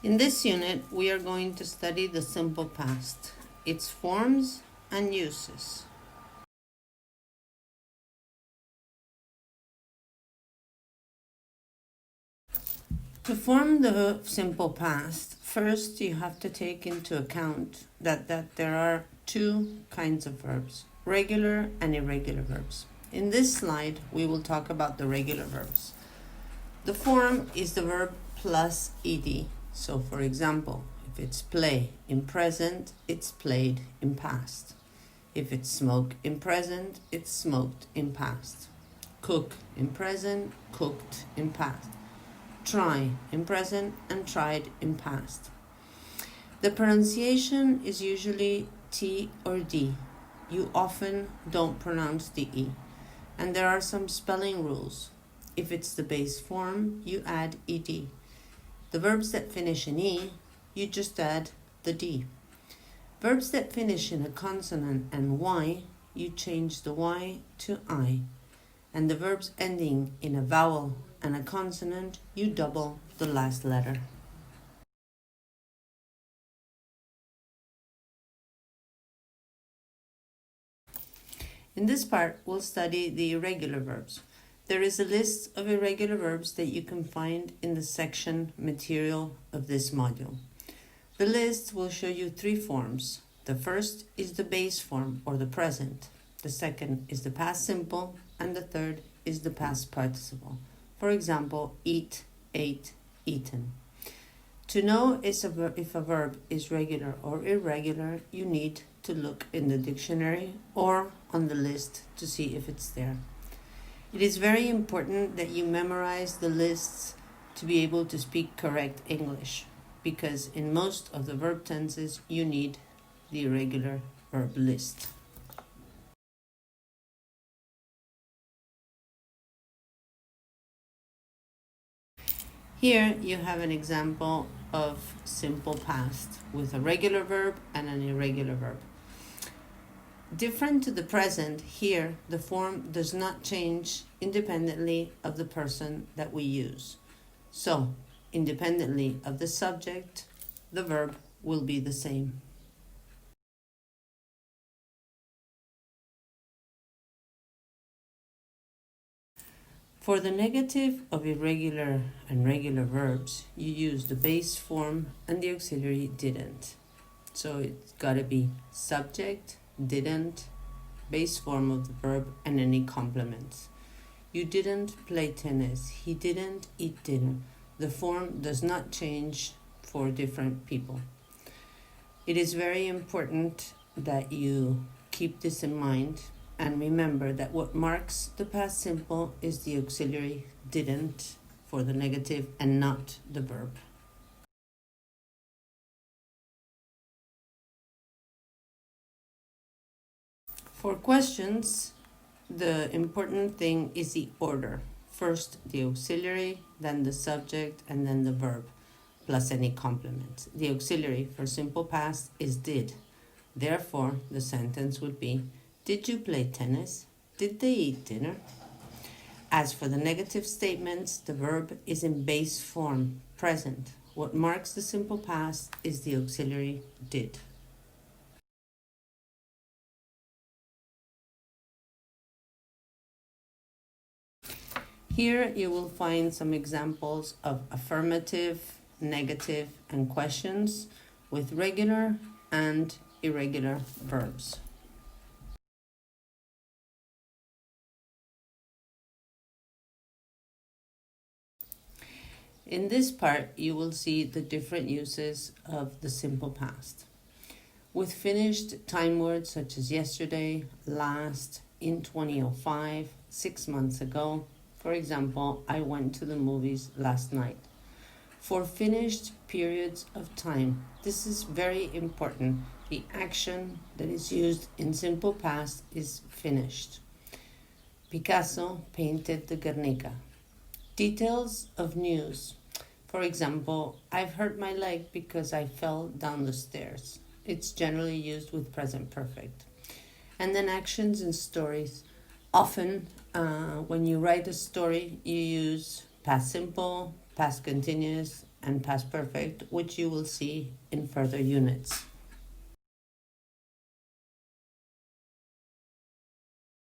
In this unit, we are going to study the simple past, its forms and uses. To form the simple past, first you have to take into account that there are two kinds of verbs, regular and irregular verbs. In this slide, we will talk about the regular verbs. The form is the verb plus ed. So for example, if it's play in present, it's played in past. If it's smoke in present, it's smoked in past. Cook in present, cooked in past. Try in present and tried in past. The pronunciation is usually T or D. You often don't pronounce the E. And there are some spelling rules. If it's the base form, you add ed. The verbs that finish in E, you just add the D. Verbs that finish in a consonant and Y, you change the Y to I. And the verbs ending in a vowel and a consonant, you double the last letter. In this part, we'll study the irregular verbs. There is a list of irregular verbs that you can find in the section material of this module. The list will show you three forms. The first is the base form or the present. The second is the past simple, and the third is the past participle. For example, eat, ate, eaten. To know if a verb is regular or irregular, you need to look in the dictionary or on the list to see if it's there. It is very important that you memorize the lists to be able to speak correct English, because in most of the verb tenses, you need the irregular verb list. Here you have an example of simple past with a regular verb and an irregular verb. Different to the present, here the form does not change independently of the person that we use. So, independently of the subject, the verb will be the same. For the negative of irregular and regular verbs, you use the base form and the auxiliary didn't. So it's got to be subject, didn't, base form of the verb, and any complements. You didn't play tennis. He didn't eat dinner. The form does not change for different people. It is very important that you keep this in mind and remember that what marks the past simple is the auxiliary didn't for the negative and not the verb. For questions, the important thing is the order. First the auxiliary, then the subject, and then the verb, plus any complement. The auxiliary for simple past is did. Therefore, the sentence would be, did you play tennis? Did they eat dinner? As for the negative statements, the verb is in base form, present. What marks the simple past is the auxiliary did. Here you will find some examples of affirmative, negative, and questions with regular and irregular verbs. In this part, you will see the different uses of the simple past. With finished time words such as yesterday, last, in 2005, 6 months ago. For example, I went to the movies last night. For finished periods of time, this is very important. The action that is used in simple past is finished. Picasso painted the Guernica. Details of news. For example, I've hurt my leg because I fell down the stairs. It's generally used with present perfect. And then actions and stories. Often, when you write a story, you use past simple, past continuous, and past perfect, which you will see in further units.